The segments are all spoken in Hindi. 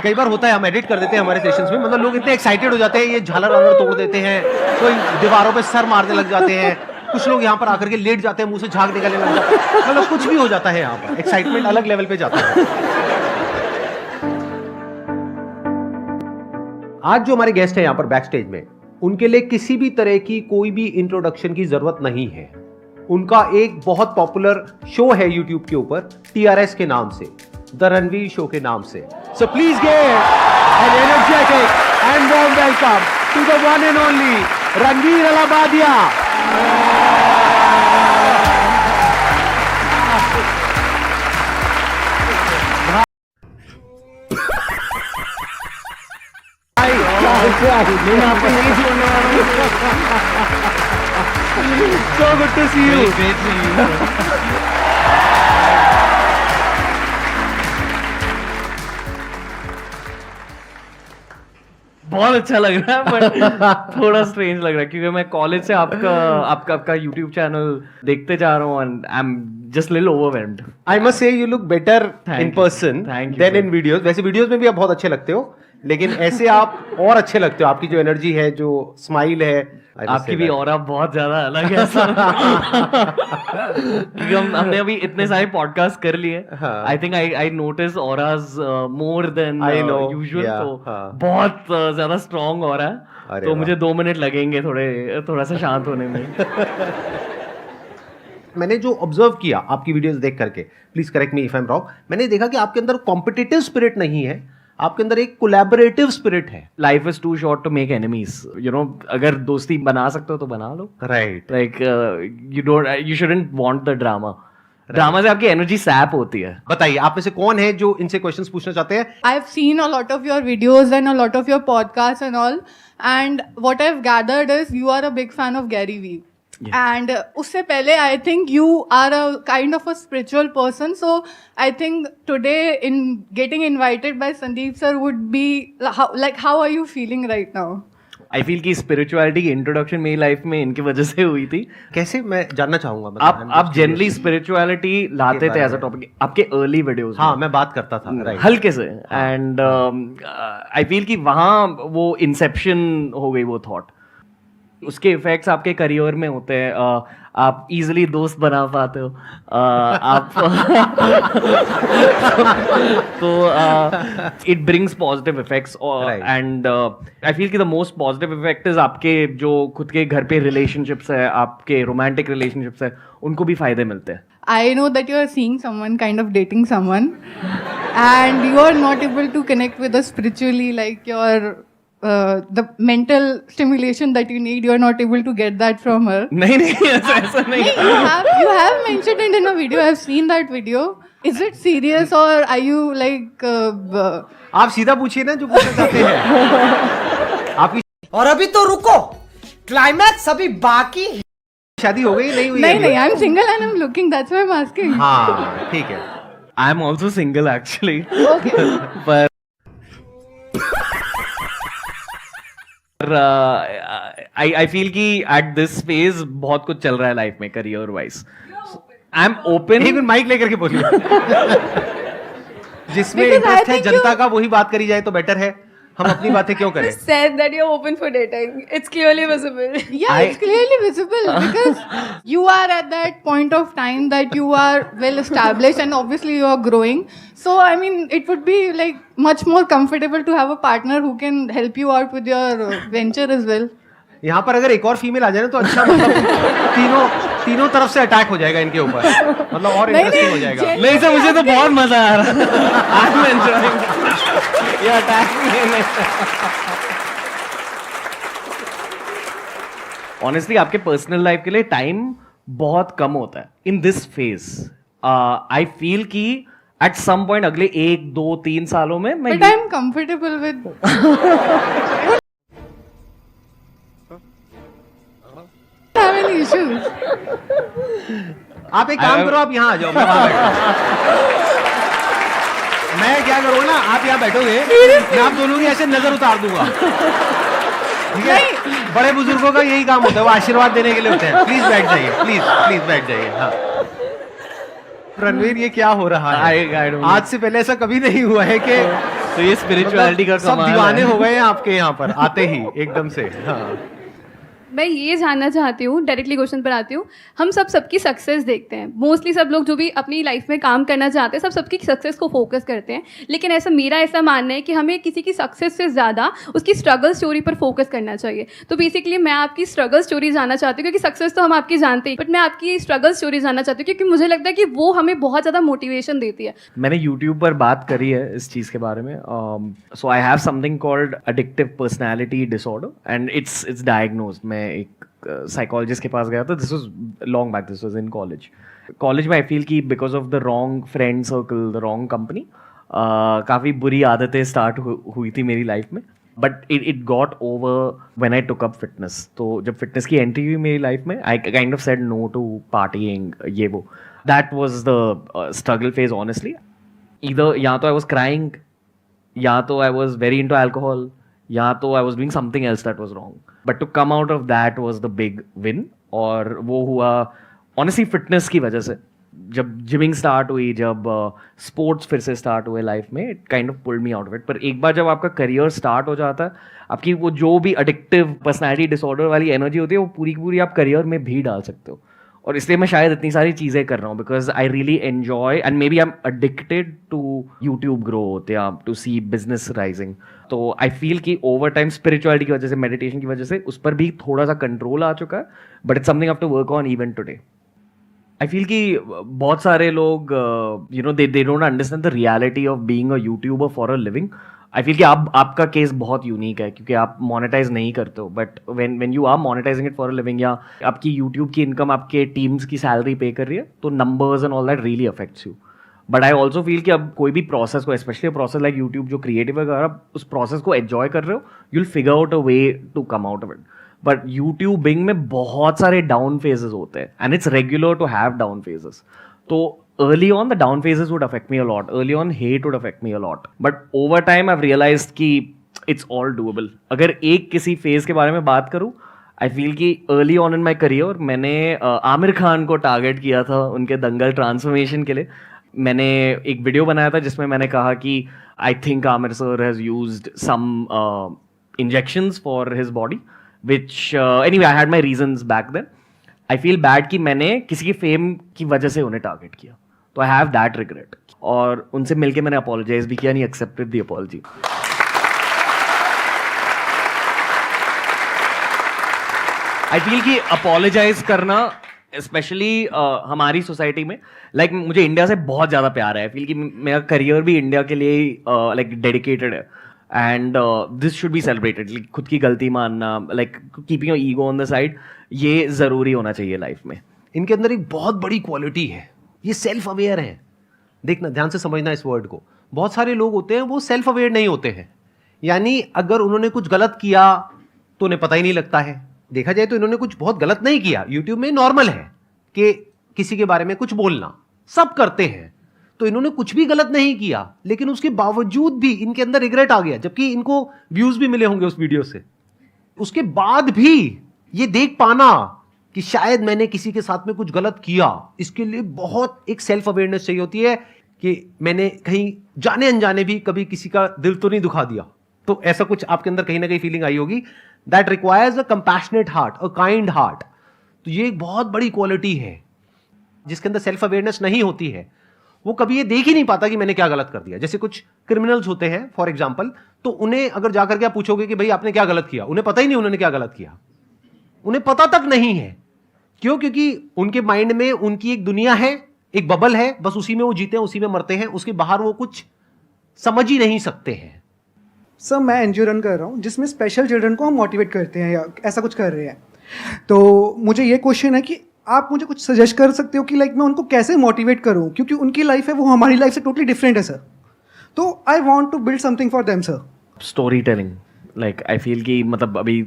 कई बार होता है हम एडिट कर देते हैं हमारे सेशंस में, मतलब लोग इतने एक्साइटेड हो जाते हैं, ये झालर वालर तोड़ देते हैं, कोई दीवारों पे सर मारने लग जाते हैं, कुछ लोग यहाँ पर आकर के लेट जाते हैं, मुंह से झाग निकलने लग जाते हैं, मतलब कुछ भी हो जाता है यहाँ पर, एक्साइटमेंट अलग लेवल पे जाता है। आज जो हमारे गेस्ट हैं यहाँ पर बैक स्टेज में, उनके लिए किसी भी तरह की कोई भी इंट्रोडक्शन की जरूरत नहीं है। उनका एक बहुत पॉपुलर शो है यूट्यूब के ऊपर TRS के नाम से, द रणवीर शो के नाम से। So please give an energetic and warm welcome to the one and only Ranveer Allahbadia. मैं आपको नहीं छोड़ने वाला हूँ। So good to see you. Great to see you. बहुत अच्छा लग रहा है बट थोड़ा स्ट्रेंज लग रहा है क्योंकि मैं कॉलेज से आपका यूट्यूब चैनल देखते जा रहा हूँ and I am just little overwhelmed. I must say you look better in person Thank you, than sir. in videos. वैसे वीडियोस में भी आप बहुत अच्छे लगते हो, लेकिन ऐसे आप और अच्छे लगते हो। आपकी जो एनर्जी है, जो स्माइल है, I must आपकी say भी that. और बहुत ज्यादा अलग है क्योंकि हमने अभी इतने सारे पॉडकास्ट कर लिए। हाँ. I think I notice auras more than I know, usual. yeah, तो हाँ. बहुत ज्यादा स्ट्रांग हो रहा है, अरे तो वाह. मुझे 2 मिनट लगेंगे थोड़ा सा शांत होने में। मैंने जो ऑब्जर्व किया आपकी वीडियोस देख करके, please correct me if I am wrong, मैंने देखा कि आपके अंदर कॉम्पिटिटिव स्पिरिट नहीं है, आपके अंदर एक कोलैबोरेटिव स्पिरिट है। Life is too short to make enemies, you know. अगर दोस्ती बना सकते हो तो बना लो। Right. Like you shouldn't want the drama. Drama से आपकी एनर्जी सैप होती है। बताइए आप में से कौन है जो इनसे क्वेश्चंस पूछना चाहते हैं? I've seen a lot of your videos and a lot of your podcasts and all. And what I've gathered is you are a big fan of Gary Vee. Yeah. And usse pehle, I think you are a kind of a spiritual person. So I think today in getting invited by Sandeep sir would be how are you feeling right now? I feel कि स्पिरिचुअलिटी की इंट्रोडक्शन मेरी लाइफ में इनकी वजह से हुई थी। कैसे, मैं जानना चाहूंगा। मतलब आप जनरली स्पिरिचुअलिटी लाते थे एज अ टॉपिक आपके अर्ली वीडियोस। हाँ, मैं बात करता था, राइट, हल्के से। एंड आई फील कि वहाँ वो इंसेप्शन हो गई वो थॉट। उसके इफेक्ट्स आपके करियर में होते हैं। आप इजीली दोस्त बना पाते हो। आप तो it brings positive effects. And I feel कि the most positive effect is आपके जो खुद के घर पे रिलेशनशिप्स है, आपके रोमांटिक रिलेशनशिप्स है, उनको भी फायदे मिलते हैं। I know that you are seeing someone, kind of dating someone, and you are not able to connect with us spiritually, like the mental stimulation that you need. You are not able to get that from her. नहीं ऐसा नहीं। You have mentioned it in a video. I have seen that video. Is it serious or are you like? आप सीधा पूछिए ना जो पूछना चाहते हैं। आपकी और अभी तो रुको, क्लाइमैक्स अभी बाकी है। शादी हो गई नहीं हुई? नहीं, I'm single and I'm looking. That's why I'm asking. हाँ, ठीक है। I am also single actually. Okay. पर आई फील कि एट दिस फेज बहुत कुछ चल रहा है लाइफ में career wise. I am open. एक मिनट माइक लेकर के बोलिए। जिसमें Because I इंटरेस्ट है think जनता का वही बात करी जाए तो बेटर है। हम अपनी बातें क्यों करें? Said that you're open for dating. It's clearly visible. Yeah, it's clearly visible because you are at that point of time that you are well established and obviously you are growing. So, I mean, it would be like much more comfortable to have a partner who can help you out with your venture as well. यहाँ पर अगर एक और फीमेल आ जाए ना तो अच्छा, मतलब तीनों तरफ से अटैक हो जाएगा इनके ऊपर, मतलब और इंटरेस्टिंग हो जाएगा। नहीं सर, मुझे तो बहुत मजा आ रहा है। आई एम एंजॉयिंग ये अटैक। ऑनेस्टली आपके पर्सनल लाइफ के लिए टाइम बहुत कम होता है in this phase. I feel कि एट सम पॉइंट अगले 1, 2, 3 सालों में मैं But I'm comfortable with. have any issues. आप एक काम करो, आप यहाँ आ जाओ, मैं वहाँ बैठूं। मैं क्या करूँ ना, आप यहाँ बैठोगे, मैं आप दोनों की ऐसे नजर उतार दूंगा, ठीक है? बड़े बुजुर्गों का यही काम होता है, वो आशीर्वाद देने के लिए होते हैं। प्लीज बैठ जाइए, प्लीज बैठ जाइए। हाँ रणवीर, ये क्या हो रहा है? आज से पहले ऐसा कभी नहीं हुआ है कि तो ये स्पिरिचुअलिटी का सब कमाल दीवाने है। हो गए हैं आपके यहाँ पर आते ही एकदम से। हाँ मैं ये जानना चाहती हूँ, डायरेक्टली क्वेश्चन पर आती हूँ। हम सबकी सक्सेस देखते हैं, मोस्टली सब लोग जो भी अपनी लाइफ में काम करना चाहते हैं सब सबकी सक्सेस को फोकस करते हैं, लेकिन मेरा ऐसा मानना है कि हमें किसी की सक्सेस से ज़्यादा उसकी स्ट्रगल स्टोरी पर फोकस करना चाहिए। तो बेसिकली मैं आपकी स्ट्रगल स्टोरी जानना चाहती हूँ, क्योंकि सक्सेस तो हम आपकी जानते हैं, बट मैं आपकी स्ट्रगल स्टोरी जानना चाहती हूँ, क्योंकि मुझे लगता है कि वो हमें बहुत ज़्यादा मोटिवेशन देती है। मैंने YouTube पर बात करी है इस चीज़ के बारे में। So I have something called addictive personality disorder and it's diagnosed. मैं एक साइकोलॉजिस्ट के पास गया था। This was long back, this was in college में। आई फील कि because of the wrong friend circle, the wrong company, काफ़ी बुरी आदतें स्टार्ट हुई थी मेरी लाइफ में। But it got over when I took up fitness. तो जब फिटनेस की एंट्री हुई मेरी लाइफ में, आई kind of said no to partying, ये वो। That was the struggle phase honestly. Either या तो आई वाज क्राइंग, या तो I was very into alcohol, या तो I was doing something else that was wrong. But to come out of that was the big win. और वो हुआ ऑनेस्टली फिटनेस की वजह से। जब जिमिंग स्टार्ट हुई, जब स्पोर्ट्स फिर से स्टार्ट हुए लाइफ में, it kind of pulled me out of it. पर एक बार जब आपका करियर स्टार्ट हो जाता है, आपकी वो जो भी एडिक्टिव पर्सनैलिटी डिसऑर्डर वाली एनर्जी होती है, वो पूरी की पूरी आप करियर में भी डाल सकते हो। और इसलिए मैं शायद इतनी सारी चीज़ें कर रहा हूँ, because I really enjoy and maybe I am addicted to YouTube growth या टू सी बिजनेस राइजिंग। तो आई फील कि ओवर टाइम स्पिरिचुअलिटी की वजह से, मेडिटेशन की वजह से उस पर भी थोड़ा सा कंट्रोल आ चुका है। But it's something I have to work on even today. I feel कि बहुत सारे लोग you know they don't understand the reality of being a YouTuber for a living. I feel कि आपका केस बहुत यूनिक है, क्योंकि आप मोनेटाइज नहीं करते हो। But when you are monetizing it for a living, या आपकी यूट्यूब की इनकम आपके टीम्स की सैलरी पे कर रही है, तो numbers and all that really affects you. But I also feel कि अब कोई भी प्रोसेस को, स्पेशली प्रोसेस लाइक यूट्यूब जो क्रिएटिव है, अगर आप उस प्रोसेस को एंजॉय कर रहे हो, you will figure out a way to come out of it. But YouTubing में बहुत सारे डाउन फेजेस होते हैं, and it's regular to have down phases. तो early on the down phases would affect me a lot, early on hate would affect me a lot, but over time I've realized कि it's all doable। अगर एक किसी फेज के बारे में बात करूं, आई फील कि early on in my career मैंने आमिर खान को टारगेट किया था उनके दंगल ट्रांसफॉर्मेशन के लिए। मैंने एक वीडियो बनाया था जिसमें मैंने कहा कि I think Aamir sir has used some injections for his body, which anyway I had my reasons back then. I feel bad कि मैंने किसी की फेम की वजह से उन्हें टारगेट किया, तो आई हैव दैट रिग्रेट। और उनसे मिलके मैंने अपोलोजाइज भी किया, नहीं accepted the apology. I feel कि अपोलोजाइज करना स्पेशली हमारी सोसाइटी में, लाइक मुझे इंडिया से बहुत ज़्यादा प्यार है। आई फील कि मेरा करियर भी इंडिया के लिए लाइक डेडिकेटेड है, and this should be celebrated. खुद की गलती मानना, like keeping your ego on the side, ये ज़रूरी होना चाहिए लाइफ में। इनके अंदर एक बहुत बड़ी क्वालिटी है, ये सेल्फ अवेयर हैं। देखना, ध्यान से समझना इस वर्ड को। बहुत सारे लोग होते हैं वो सेल्फ अवेयर नहीं होते हैं, यानी अगर उन्होंने कुछ गलत किया तो उन्हें पता ही नहीं लगता है। देखा जाए तो इन्होंने कुछ बहुत गलत नहीं किया। यूट्यूब में नॉर्मल है कि किसी के बारे में कुछ बोलना, सब करते हैं, तो इन्होंने कुछ भी गलत नहीं किया, लेकिन उसके बावजूद भी इनके अंदर रिग्रेट आ गया, जबकि इनको व्यूज भी मिले होंगे उस वीडियो से। उसके बाद भी ये देख पाना कि शायद मैंने किसी के साथ में कुछ गलत किया, इसके लिए बहुत एक सेल्फ अवेयरनेस चाहिए होती है कि मैंने कहीं जाने अनजाने भी कभी किसी का दिल तो नहीं दुखा दिया। तो ऐसा कुछ आपके अंदर कहीं ना कहीं फीलिंग आई होगी। That requires a compassionate heart, a kind heart. तो ये एक बहुत बड़ी क्वालिटी है। जिसके अंदर सेल्फ अवेयरनेस नहीं होती है वो कभी ये देख ही नहीं पाता कि मैंने क्या गलत कर दिया। जैसे कुछ क्रिमिनल्स होते हैं फॉर एग्जाम्पल, तो उन्हें अगर जाकर के आप पूछोगे कि भाई आपने क्या गलत किया, उन्हें पता ही नहीं उन्होंने क्या गलत किया, उन्हें पता तक नहीं है। क्यों? क्योंकि उनके माइंड में उनकी एक दुनिया है, एक बबल है, बस उसी में वो जीते हैं, उसी में मरते हैं, उसके बाहर वो कुछ समझ ही नहीं सकते हैं। सर मैं एनजीओ रन कर रहा हूँ जिसमें स्पेशल चिल्ड्रन को हम मोटिवेट करते हैं या ऐसा कुछ कर रहे हैं। तो मुझे ये क्वेश्चन है कि आप मुझे कुछ सजेस्ट कर सकते हो कि लाइक मैं उनको कैसे मोटिवेट करूँ, क्योंकि उनकी लाइफ है वो हमारी लाइफ से टोटली डिफरेंट है सर। तो I want to build something for them sir. Story telling, like I feel कि मतलब अभी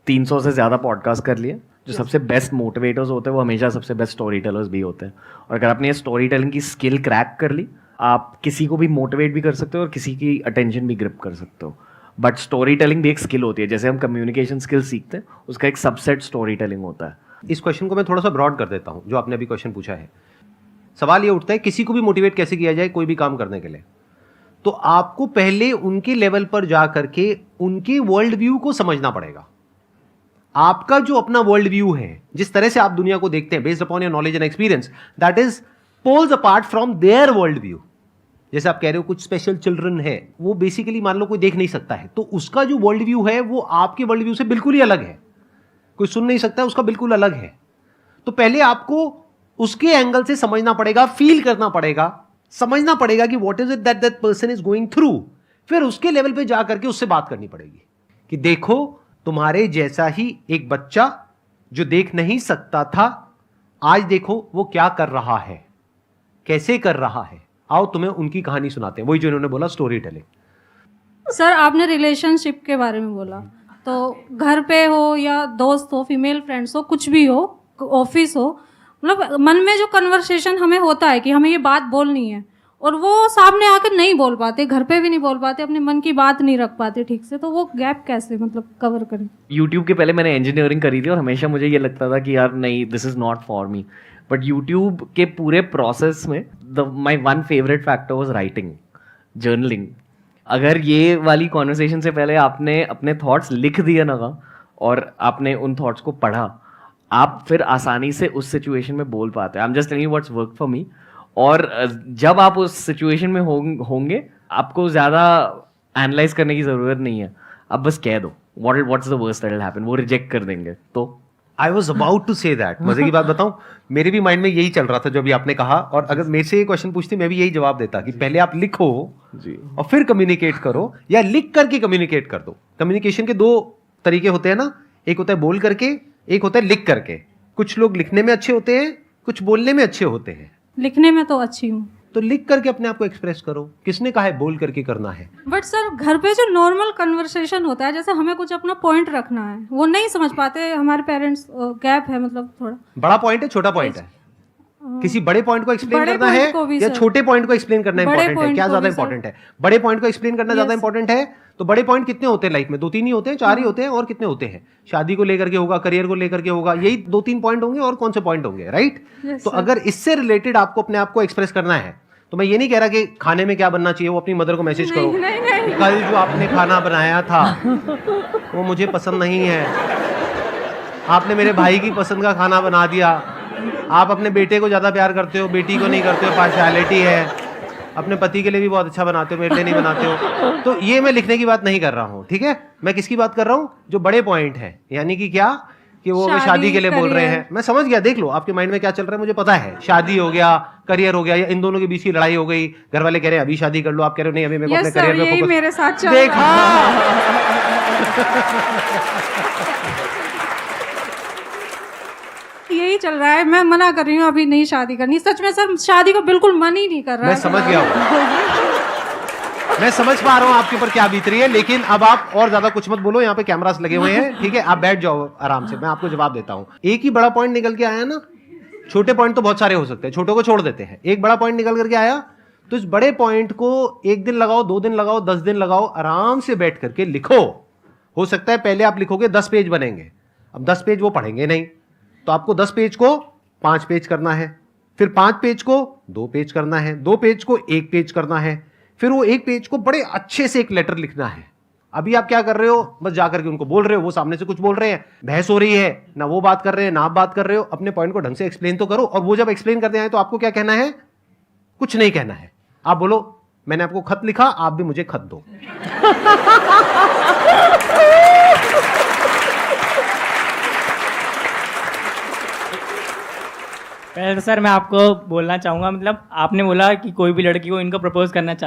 300 से ज़्यादा पॉडकास्ट कर लिए। जो सबसे बेस्ट मोटिवेटर्स होते हैं वो हमेशा सबसे बेस्ट स्टोरी टेलर्स भी होते हैं। और अगर आपने ये स्टोरी टेलिंग की स्किल क्रैक कर ली, आप किसी को भी मोटिवेट भी कर सकते हो और किसी की अटेंशन भी ग्रिप कर सकते हो। बट स्टोरी टेलिंग भी एक स्किल होती है, जैसे हम कम्युनिकेशन स्किल सीखते हैं, उसका एक सबसेट स्टोरी टेलिंग होता है। इस क्वेश्चन को मैं थोड़ा सा ब्रॉड कर देता हूं, जो आपने अभी क्वेश्चन पूछा है। सवाल ये उठता है किसी को भी मोटिवेट कैसे किया जाए कोई भी काम करने के लिए। तो आपको पहले उनके लेवल पर जा करके उनके वर्ल्ड व्यू को समझना पड़ेगा। आपका जो अपना वर्ल्ड व्यू है, जिस तरह से आप दुनिया को देखते हैं based upon your knowledge and experience, that is poles apart from their world view. जैसे आप कह रहे हो कुछ स्पेशल चिल्ड्रन है, वो बेसिकली मान लो कोई देख नहीं सकता है, तो उसका जो वर्ल्ड व्यू है वो आपके वर्ल्ड व्यू से बिल्कुल ही अलग है। कोई सुन नहीं सकता है, उसका बिल्कुल अलग है। तो पहले आपको उसके एंगल से समझना पड़ेगा, फील करना पड़ेगा, समझना पड़ेगा कि what is it that that person is going through. फिर उसके लेवल पे जा करके उससे बात करनी पड़ेगी कि देखो तुम्हारे जैसा ही एक बच्चा जो देख नहीं सकता था, आज देखो वो क्या कर रहा है, कैसे कर रहा है। आओ तुम्हें उनकी कहानी सुनाते हैं, वही जो इन्होंने बोला, स्टोरी टेलिंग। सर आपने रिलेशनशिप के बारे में बोला, तो घर पे हो या दोस्त हो, फीमेल फ्रेंड्स हो, कुछ भी हो, ऑफिस हो, मतलब मन में जो कन्वर्सेशन हमें होता है कि हमें ये बात बोलनी है, और वो सामने आकर नहीं बोल पाते, घर पे भी नहीं बोल पाते, अपने मन की बात नहीं रख पाते ठीक से, तो वो गैप कैसे मतलब कवर करें? यूट्यूब के पहले मैंने इंजीनियरिंग करी थी और हमेशा मुझे ये लगता था कि यार नहीं, this is not for me. But YouTube के पूरे प्रोसेस में my one favourite factor was writing, journaling. अगर ये वाली कॉन्वर्सेशन से पहले आपने अपने थॉट्स लिख दिए ना और आपने उन थॉट्स को पढ़ा, आप फिर आसानी से उस सिचुएशन में बोल पाते हैं। I am just telling you what's work for me. और जब आप उस सिचुएशन में होंगे, आपको ज़्यादा एनालाइज करने की ज़रूरत नहीं है, आप बस कह दो what's the worst that will happen, वो रिजेक्ट कर देंगे। तो I was about to say that. मजे की बात बताऊं, मेरे भी माइंड में यही चल रहा था जो अभी आपने कहा, और अगर मेरे से ये क्वेश्चन पूछते मैं भी यही जवाब देता कि पहले आप लिखो जी, और फिर कम्युनिकेट करो, या लिख करके कम्युनिकेट कर दो। कम्युनिकेशन के दो तरीके होते हैं ना, एक होता है बोल करके, एक होता है लिख करके। कुछ लोग लिखने में अच्छे होते हैं, कुछ बोलने में अच्छे होते हैं। लिखने में तो अच्छी हूँ, तो लिख करके अपने आप को एक्सप्रेस करो। किसने कहा है बोल करके करना है? बट सर घर पे जो नॉर्मल कन्वर्सेशन होता है, जैसे हमें कुछ अपना पॉइंट रखना है, वो नहीं समझ पाते हमारे पेरेंट्स, गैप है मतलब थोड़ा। बड़ा पॉइंट है, छोटा पॉइंट है? किसी बड़े पॉइंट को एक्सप्लेन बड़े करना point को भी है या सर। छोटे पॉइंट को एक्सप्लेन करना बड़े इंपॉर्टेंट है? point क्या को ज्यादा भी सर। इंपॉर्टेंट है? बड़े पॉइंट को एक्सप्लेन करना ज्यादा इंपॉर्टेंट है? तो बड़े पॉइंट कितने होते हैं लाइफ में? 2-3 ही होते हैं, 4 ही होते हैं, और कितने होते हैं? शादी को लेकर के होगा, करियर को लेकर के होगा, यही 2-3 पॉइंट होंगे, और कौन से पॉइंट होंगे, राइट? तो अगर इससे रिलेटेड आपको अपने आप को एक्सप्रेस करना है, तो मैं ये नहीं कह रहा कि खाने में क्या बनना चाहिए, वो अपनी मदर को मैसेज करो, कल जो आपने खाना बनाया था वो मुझे पसंद नहीं है, आपने मेरे भाई की पसंद का खाना बना दिया, आप अपने बेटे को ज़्यादा प्यार करते हो, बेटी को नहीं करते हो, पार्शियलिटी है, अपने पति के लिए भी बहुत अच्छा बनाते हो, मेरे लिए नहीं बनाते हो। तो ये मैं लिखने की बात नहीं कर रहा हूँ, ठीक है? मैं किसकी बात कर रहा हूँ? जो बड़े पॉइंट है, यानी कि क्या कि वो शादी के लिए बोल रहे हैं। मैं समझ गया, देख लो आपके माइंड में क्या चल रहा है, मुझे पता है। शादी हो गया, करियर हो गया, या इन दोनों के बीच की लड़ाई हो गई, घर वाले कह रहे हैं अभी शादी कर लो, आप कह रहे हो नहीं अभी मेरे को अपने करियर में फोकस। मेरे साथ चल देखा यही चल रहा है, मैं मना कर रही हूँ अभी नहीं शादी करनी। सच में सर शादी को बिल्कुल मन ही नहीं कर रहा मैं है। समझ गया हूँ, मैं समझ पा रहा हूँ आपके ऊपर क्या बीत रही है, लेकिन अब आप और ज्यादा कुछ मत बोलो, यहाँ पे कैमरास लगे हुए हैं, ठीक है? आप बैठ जाओ आराम से, मैं आपको जवाब देता हूँ। एक ही बड़ा पॉइंट निकल के आया ना, छोटे पॉइंट तो बहुत सारे हो सकते हैं, छोटों को छोड़ देते हैं। एक बड़ा पॉइंट निकल करके आया, तो इस बड़े पॉइंट को 1 दिन लगाओ, 2 दिन लगाओ, 10 दिन लगाओ, आराम से बैठ करके लिखो। हो सकता है पहले आप लिखोगे 10 पेज बनेंगे, अब 10 पेज वो पढ़ेंगे नहीं, तो आपको 10 पेज को 5 पेज करना है, फिर 5 पेज को 2 पेज करना है, 2 पेज को 1 पेज करना है, फिर वो 1 पेज को बड़े अच्छे से एक लेटर लिखना है। अभी आप क्या कर रहे हो? बस जाकर के उनको बोल रहे हो, वो सामने से कुछ बोल रहे हैं, बहस हो रही है, ना वो बात कर रहे हैं ना आप बात कर रहे हो। अपने पॉइंट को ढंग से एक्सप्लेन तो करो, और वो जब एक्सप्लेन करते हैं तो आपको क्या कहना है? कुछ नहीं कहना है, आप बोलो मैंने आपको खत लिखा, आप भी मुझे खत दो। पहले तो सर मैं आपको बोलना चाहूँगा, मतलब आपने बोला कि कोई भी लड़की को इनको प्रपोज करना